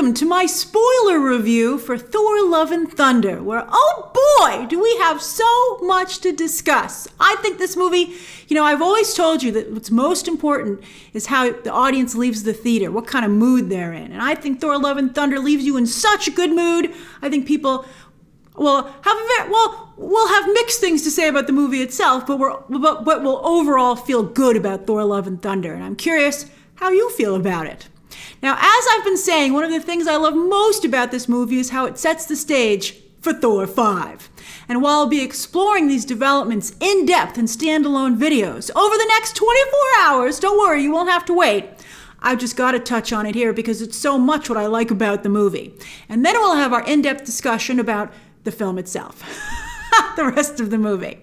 welcome to my spoiler review for Thor Love and Thunder, where, oh boy, do we have so much to discuss. I think this movie, I've always told you that what's most important is how the audience leaves the theater, what kind of mood they're in. And I think Thor Love and Thunder leaves you in such a good mood. I think people will have mixed things to say about the movie itself, but will overall feel good about Thor Love and Thunder. And I'm curious how you feel about it. Now, as I've been saying, one of the things I love most about this movie is how it sets the stage for Thor 5. And while I'll be exploring these developments in depth in standalone videos over the next 24 hours, don't worry, you won't have to wait. I've just got to touch on it here because it's so much what I like about the movie. And then we'll have our in-depth discussion about the film itself, the rest of the movie.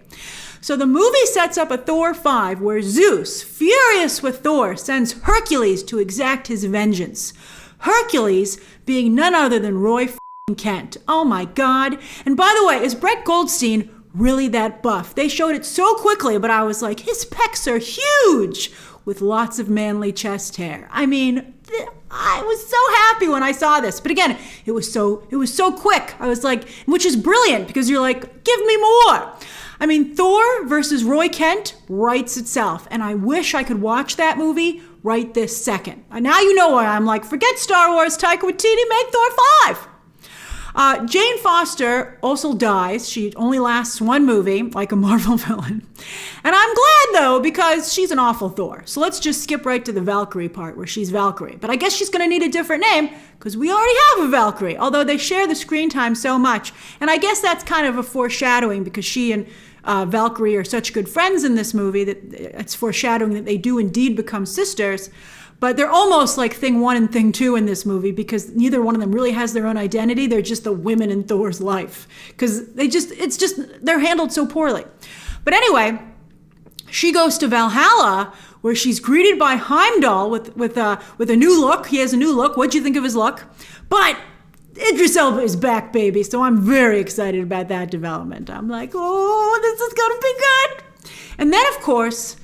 So the movie sets up a Thor 5 where Zeus, furious with Thor, sends Hercules to exact his vengeance. Hercules being none other than Roy Kent. Oh my God. And by the way, is Brett Goldstein really that buff? They showed it so quickly, but I was like, his pecs are huge with lots of manly chest hair. I mean, I was so happy when I saw this. But again, it was so quick. I was like, which is brilliant because you're like, give me more. I mean, Thor versus Roy Kent writes itself, and I wish I could watch that movie right this second. And now you know why I'm like, forget Star Wars, Taika Waititi, make Thor 5. Jane Foster also dies. She only lasts one movie, like a Marvel villain. And I'm glad, though, because she's an awful Thor. So let's just skip right to the Valkyrie part, where she's Valkyrie. But I guess she's going to need a different name, because we already have a Valkyrie, although they share the screen time so much. And I guess that's kind of a foreshadowing, because she and Valkyrie are such good friends in this movie that it's foreshadowing that they do indeed become sisters. But they're almost like thing one and thing two in this movie because neither one of them really has their own identity. They're just the women in Thor's life because they're handled so poorly. But anyway, she goes to Valhalla where she's greeted by Heimdall with a new look. He has a new look. What'd you think of his look? But Idris Elba is back, baby. So I'm very excited about that development. I'm like, oh, this is going to be good. And then, of course,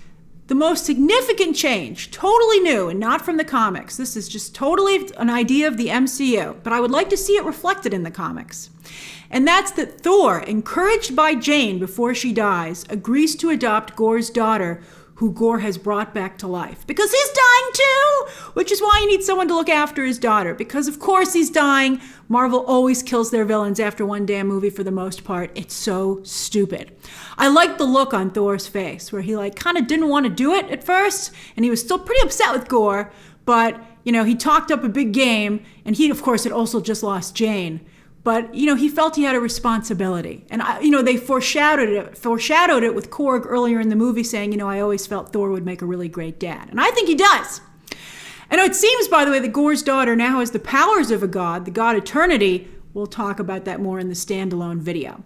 the most significant change, totally new and not from the comics. This is just totally an idea of the MCU, but I would like to see it reflected in the comics. And that's that Thor, encouraged by Jane before she dies, agrees to adopt Gorr's daughter, who Gorr has brought back to life. Because he's dying too! Which is why you need someone to look after his daughter. Because of course he's dying. Marvel always kills their villains after one damn movie for the most part. It's so stupid. I like the look on Thor's face, where he kind of didn't want to do it at first, and he was still pretty upset with Gorr, but, he talked up a big game, and he, of course, had also just lost Jane. But, he felt he had a responsibility. And, they foreshadowed it with Korg earlier in the movie saying, I always felt Thor would make a really great dad. And I think he does. And it seems, by the way, that Gorr's daughter now has the powers of a god, the god Eternity. We'll talk about that more in the standalone video.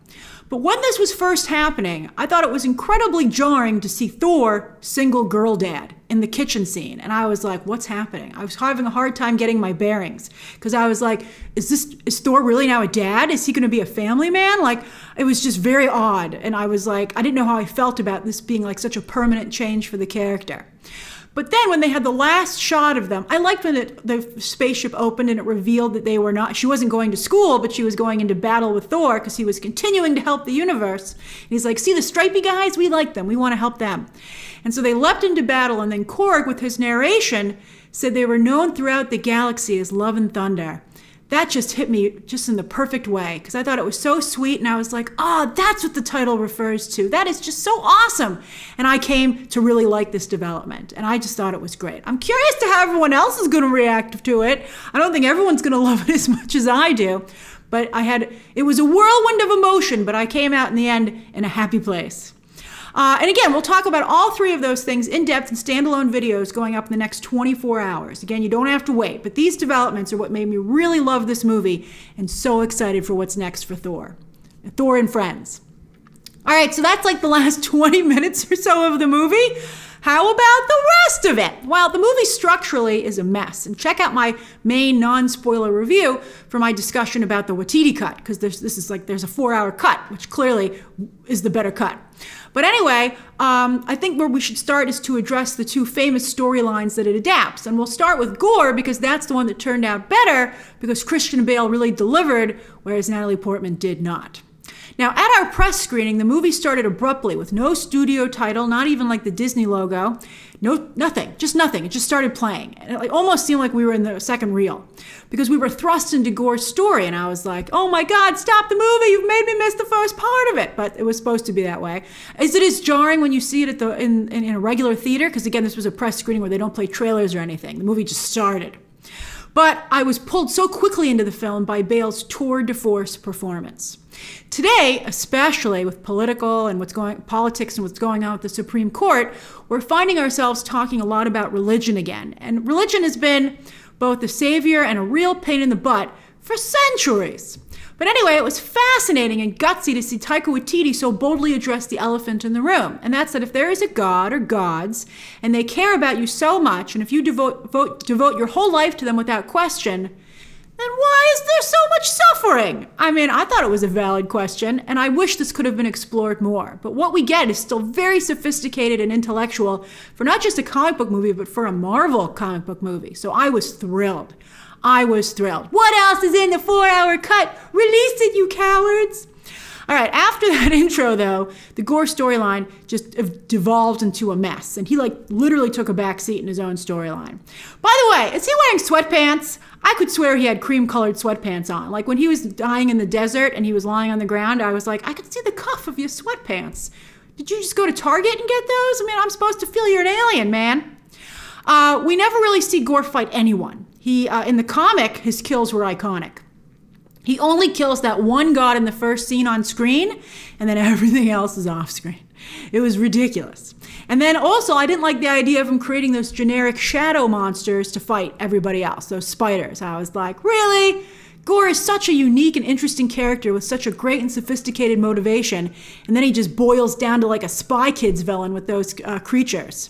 But when this was first happening, I thought it was incredibly jarring to see Thor, single girl dad, in the kitchen scene. And I was like, what's happening? I was having a hard time getting my bearings. Because I was like, is Thor really now a dad? Is he going to be a family man? It was just very odd. And I was like, I didn't know how I felt about this being such a permanent change for the character. But then when they had the last shot of them, I liked when the spaceship opened and it revealed that she wasn't going to school, but she was going into battle with Thor because he was continuing to help the universe. And he's like, see the stripy guys? We like them. We want to help them. And so they leapt into battle, and then Korg, with his narration, said they were known throughout the galaxy as Love and Thunder. That just hit me just in the perfect way because I thought it was so sweet, and I was like, oh, that's what the title refers to. That is just so awesome. And I came to really like this development, and I just thought it was great. I'm curious to how everyone else is going to react to it. I don't think everyone's going to love it as much as I do, but it was a whirlwind of emotion, but I came out in the end in a happy place. And again, we'll talk about all three of those things in depth in standalone videos going up in the next 24 hours. Again, you don't have to wait, but these developments are what made me really love this movie and so excited for what's next for Thor. Thor and Friends. All right, so that's like the last 20 minutes or so of the movie. How about the rest of it? Well, the movie structurally is a mess. And check out my main non-spoiler review for my discussion about the Waititi cut, because there's a 4-hour cut, which clearly is the better cut. But anyway, I think where we should start is to address the two famous storylines that it adapts. And we'll start with Gorr, because that's the one that turned out better, because Christian Bale really delivered, whereas Natalie Portman did not. Now, at our press screening, the movie started abruptly with no studio title, not even like the Disney logo. Nothing. It just started playing. And it almost seemed like we were in the second reel because we were thrust into Gorr's story. And I was like, oh my God, stop the movie. You've made me miss the first part of it. But it was supposed to be that way. It is jarring when you see it in a regular theater, because again, this was a press screening where they don't play trailers or anything. The movie just started. But I was pulled so quickly into the film by Bale's tour de force performance. Today, especially with politics and what's going on with the Supreme Court, we're finding ourselves talking a lot about religion again. And religion has been both a savior and a real pain in the butt for centuries. But anyway, it was fascinating and gutsy to see Taika Waititi so boldly address the elephant in the room. And that's that if there is a god or gods, and they care about you so much, and if you devote your whole life to them without question, then why is there so much suffering? I mean, I thought it was a valid question, and I wish this could have been explored more. But what we get is still very sophisticated and intellectual for not just a comic book movie, but for a Marvel comic book movie. So I was thrilled. What else is in the 4-hour cut? Release it, you cowards! All right, after that intro, though, the Gorr storyline just devolved into a mess, and he literally took a back seat in his own storyline. By the way, is he wearing sweatpants? I could swear he had cream-colored sweatpants on. Like when he was dying in the desert and he was lying on the ground, I was like, I could see the cuff of your sweatpants. Did you just go to Target and get those? I mean, I'm supposed to feel you're an alien, man. We never really see Gorr fight anyone. In the comic, his kills were iconic. He only kills that one god in the first scene on screen, and then everything else is off screen. It was ridiculous. And then also, I didn't like the idea of him creating those generic shadow monsters to fight everybody else, those spiders. I was like, really? Gorr is such a unique and interesting character with such a great and sophisticated motivation, and then he just boils down to like a Spy Kids villain with those creatures.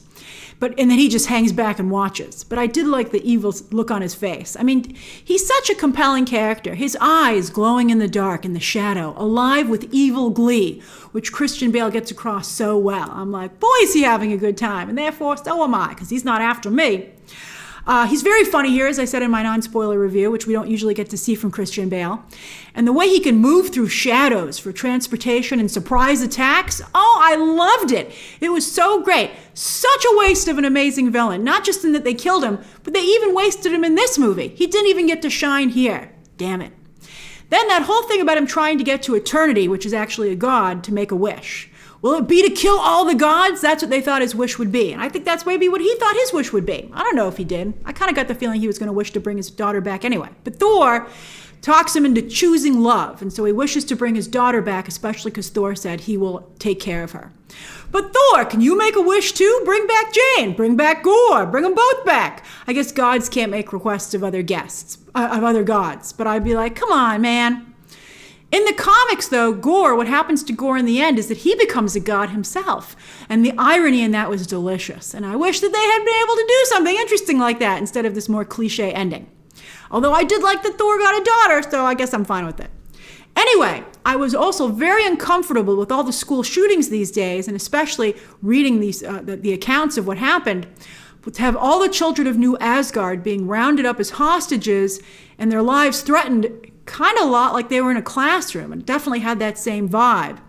And then he just hangs back and watches. But I did like the evil look on his face. I mean, he's such a compelling character. His eyes glowing in the dark, in the shadow, alive with evil glee, which Christian Bale gets across so well. I'm like, boy, is he having a good time. And therefore, so am I, because he's not after me. He's very funny here, as I said in my non-spoiler review, which we don't usually get to see from Christian Bale. And the way he can move through shadows for transportation and surprise attacks, oh, I loved it. It was so great. Such a waste of an amazing villain. Not just in that they killed him, but they even wasted him in this movie. He didn't even get to shine here. Damn it. Then that whole thing about him trying to get to eternity, which is actually a god, to make a wish. Will it be to kill all the gods? That's what they thought his wish would be. And I think that's maybe what he thought his wish would be. I don't know if he did. I kind of got the feeling he was going to wish to bring his daughter back anyway. But Thor talks him into choosing love. And so he wishes to bring his daughter back, especially because Thor said he will take care of her. But Thor, can you make a wish too? Bring back Jane. Bring back Gorr. Bring them both back. I guess gods can't make requests of other gods. But I'd be like, come on, man. In the comics, though, what happens to Gorr in the end is that he becomes a god himself. And the irony in that was delicious. And I wish that they had been able to do something interesting like that instead of this more cliche ending. Although I did like that Thor got a daughter, so I guess I'm fine with it. Anyway, I was also very uncomfortable with all the school shootings these days, and especially reading the accounts of what happened, to have all the children of New Asgard being rounded up as hostages and their lives threatened kind of a lot like they were in a classroom, and definitely had that same vibe.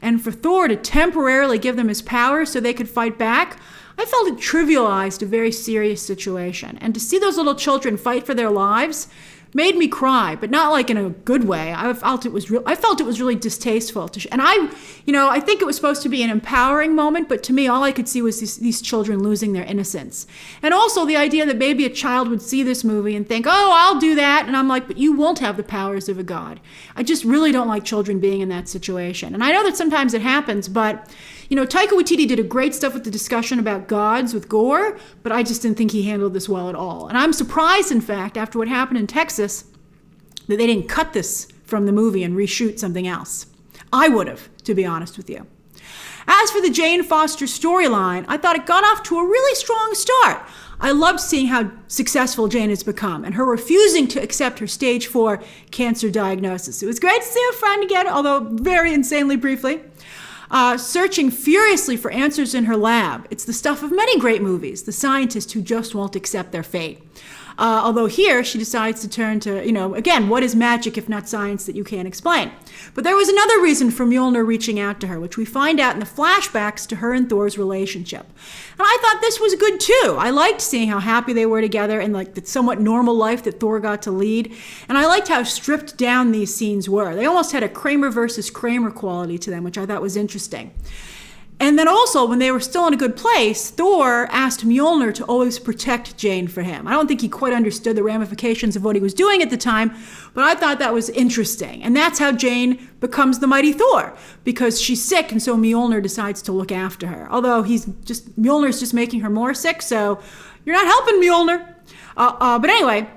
And for Thor to temporarily give them his powers so they could fight back, I felt it trivialized a very serious situation. And to see those little children fight for their lives made me cry, but not like in a good way. I felt it was really distasteful. And I think it was supposed to be an empowering moment, but to me, all I could see was these children losing their innocence. And also the idea that maybe a child would see this movie and think, oh, I'll do that. And I'm like, but you won't have the powers of a god. I just really don't like children being in that situation. And I know that sometimes it happens, but Taika Waititi did a great stuff with the discussion about gods with Gorr, but I just didn't think he handled this well at all. And I'm surprised, in fact, after what happened in Texas, that they didn't cut this from the movie and reshoot something else. I would have. to be honest with you. As for the Jane Foster storyline, I thought it got off to a really strong start. I loved seeing how successful Jane has become and her refusing to accept her stage 4 cancer diagnosis. It was great to see her friend again, although very insanely briefly. Searching furiously for answers in her lab. It's the stuff of many great movies, the scientist who just won't accept their fate. Although here she decides to turn to, again, what is magic if not science that you can't explain? But there was another reason for Mjolnir reaching out to her, which we find out in the flashbacks to her and Thor's relationship. And I thought this was good too. I liked seeing how happy they were together and like the somewhat normal life that Thor got to lead. And I liked how stripped down these scenes were. They almost had a Kramer versus Kramer quality to them, which I thought was interesting. And then also, when they were still in a good place, Thor asked Mjolnir to always protect Jane for him. I don't think he quite understood the ramifications of what he was doing at the time, but I thought that was interesting. And that's how Jane becomes the Mighty Thor, because she's sick, and so Mjolnir decides to look after her. Although Mjolnir's just making her more sick, so you're not helping Mjolnir. But anyway,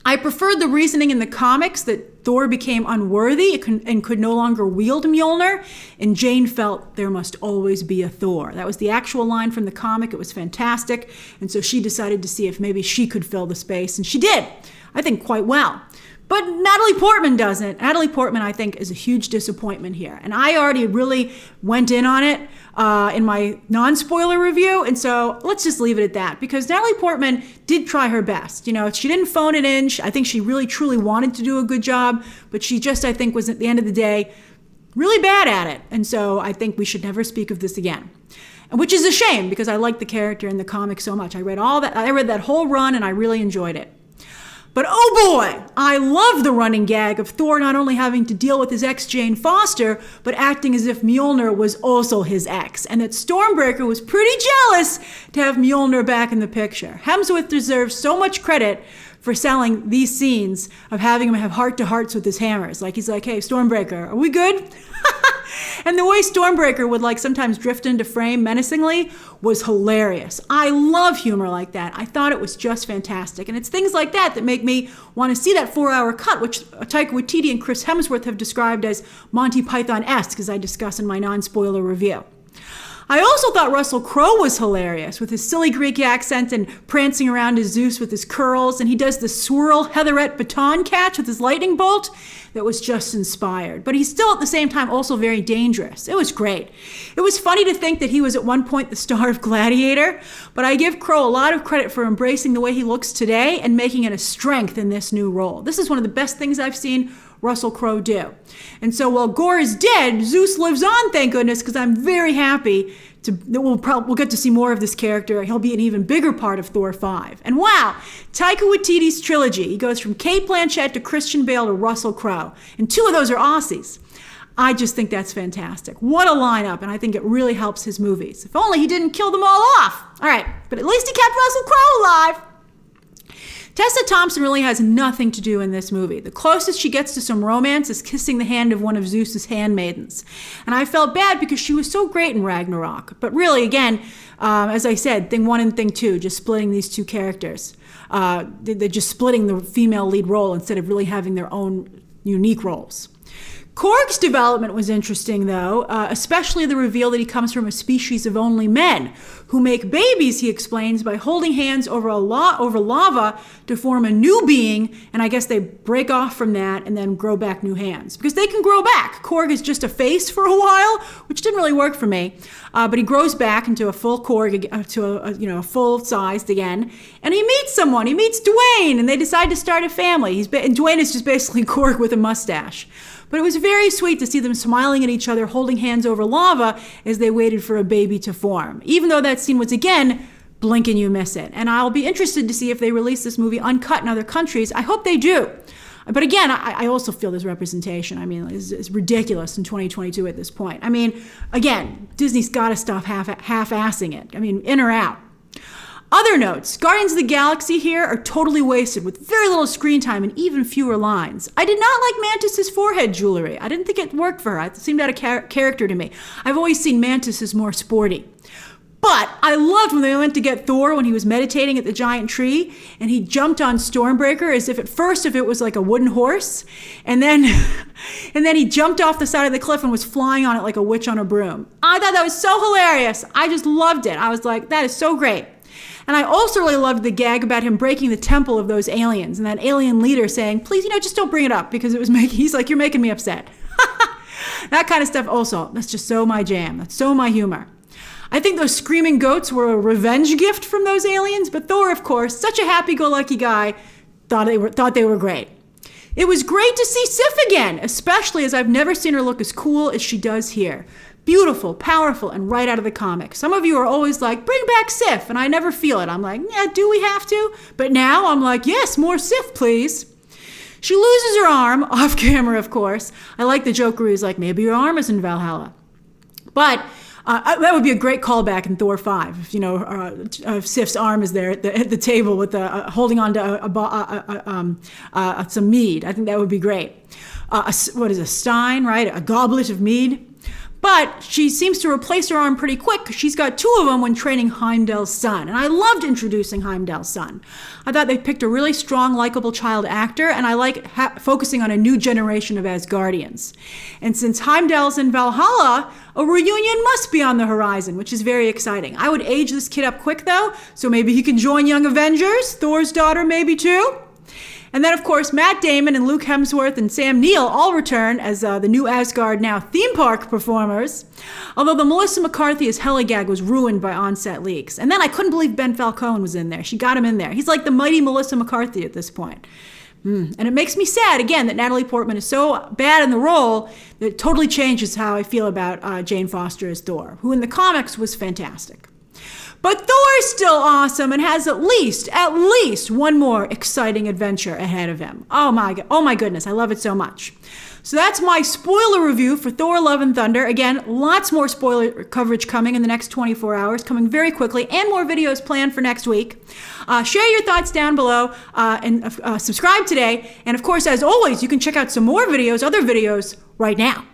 I preferred the reasoning in the comics that Thor became unworthy and could no longer wield Mjolnir, and Jane felt there must always be a Thor. That was the actual line from the comic. It was fantastic, and so she decided to see if maybe she could fill the space, and she did, I think, quite well. But Natalie Portman doesn't. Natalie Portman, I think, is a huge disappointment here. And I already really went in on it in my non-spoiler review. And so let's just leave it at that. Because Natalie Portman did try her best. She didn't phone it in. I think she really, truly wanted to do a good job. But she just, I think, was at the end of the day really bad at it. And so I think we should never speak of this again. And which is a shame, because I liked the character in the comic so much. I read that whole run, and I really enjoyed it. But oh boy, I love the running gag of Thor not only having to deal with his ex Jane Foster, but acting as if Mjolnir was also his ex, and that Strombreaker was pretty jealous to have Mjolnir back in the picture. Hemsworth deserves so much credit for selling these scenes of having him have heart-to-hearts with his hammers. Like he's like, hey, Strombreaker, are we good? And the way Strombreaker would sometimes drift into frame menacingly was hilarious. I love humor like that. I thought it was just fantastic. And it's things like that that make me want to see that 4-hour cut, which Taika Waititi and Chris Hemsworth have described as Monty Python-esque, as I discuss in my non-spoiler review. I also thought Russell Crowe was hilarious with his silly Greek accent and prancing around as Zeus with his curls, and he does the swirl Heatherette baton catch with his lightning bolt that was just inspired. But he's still at the same time also very dangerous. It was great. It was funny to think that he was at one point the star of Gladiator, but I give Crowe a lot of credit for embracing the way he looks today and making it a strength in this new role. This is one of the best things I've seen Russell Crowe do. And so while Gorr is dead, Zeus lives on, thank goodness, because I'm very happy we'll get to see more of this character. He'll be an even bigger part of Thor 5. And wow, Taika Waititi's trilogy. He goes from Cate Blanchett to Christian Bale to Russell Crowe. And 2 of those are Aussies. I just think that's fantastic. What a lineup, and I think it really helps his movies. If only he didn't kill them all off. All right, but at least he kept Russell Crowe alive. Tessa Thompson really has nothing to do in this movie. The closest she gets to some romance is kissing the hand of one of Zeus's handmaidens. And I felt bad because she was so great in Ragnarok. But really, again, as I said, thing 1 and thing 2, just splitting these 2 characters. They're just splitting the female lead role instead of really having their own unique roles. Korg's development was interesting, though, especially the reveal that he comes from a species of only men, who make babies, he explains, by holding hands over lava to form a new being, and I guess they break off from that and then grow back new hands. Because they can grow back. Korg is just a face for a while, which didn't really work for me, but he grows back into a full Korg, to a full-sized again, and he meets someone. He meets Dwayne, and they decide to start a family. And Dwayne is just basically Korg with a mustache. But it was very sweet to see them smiling at each other, holding hands over lava as they waited for a baby to form. Even though that scene was, again, blink and you miss it. And I'll be interested to see if they release this movie uncut in other countries. I hope they do. But again, I also feel this representation, is ridiculous in 2022 at this point. Again, Disney's got to stop half-assing it. In or out. Other notes, Guardians of the Galaxy here are totally wasted with very little screen time and even fewer lines. I did not like Mantis's forehead jewelry. I didn't think it worked for her. It seemed out of character to me. I've always seen Mantis as more sporty. But I loved when they went to get Thor when he was meditating at the giant tree and he jumped on Stormbreaker as if at first if it was like a wooden horse and then he jumped off the side of the cliff and was flying on it like a witch on a broom. I thought that was so hilarious. I just loved it. I was like, that is so great. And I also really loved the gag about him breaking the temple of those aliens and that alien leader saying, please, just don't bring it up because he's like, you're making me upset. That kind of stuff also, that's just so my jam. That's so my humor. I think those screaming goats were a revenge gift from those aliens, but Thor, of course, such a happy-go-lucky guy, thought they were great. It was great to see Sif again, especially as I've never seen her look as cool as she does here. Beautiful, powerful, and right out of the comic. Some of you are always like, bring back Sif, and I never feel it. I'm like, yeah, do we have to? But now I'm like, yes, more Sif, please. She loses her arm, off camera, of course. I like the joke where he's like, maybe your arm is in Valhalla. But that would be a great callback in Thor 5. If Sif's arm is there at the table with holding on to some mead. I think that would be great. What is a stein, right? A goblet of mead. But she seems to replace her arm pretty quick because she's got 2 of them when training Heimdall's son. And I loved introducing Heimdall's son. I thought they picked a really strong, likable child actor, and I like focusing on a new generation of Asgardians. And since Heimdall's in Valhalla, a reunion must be on the horizon, which is very exciting. I would age this kid up quick, though, so maybe he can join Young Avengers, Thor's daughter maybe too. And then, of course, Matt Damon and Luke Hemsworth and Sam Neill all return as the new Asgard Now theme park performers. Although the Melissa McCarthy as Hela gag was ruined by on-set leaks. And then I couldn't believe Ben Falcone was in there. She got him in there. He's like the mighty Melissa McCarthy at this point. And it makes me sad, again, that Natalie Portman is so bad in the role that it totally changes how I feel about Jane Foster as Thor, who in the comics was fantastic. But Thor is still awesome and has at least one more exciting adventure ahead of him. Oh my goodness, I love it so much. So that's my spoiler review for Thor Love and Thunder. Again, lots more spoiler coverage coming in the next 24 hours, coming very quickly, and more videos planned for next week. Share your thoughts down below and subscribe today. And of course, as always, you can check out some more videos, other videos right now.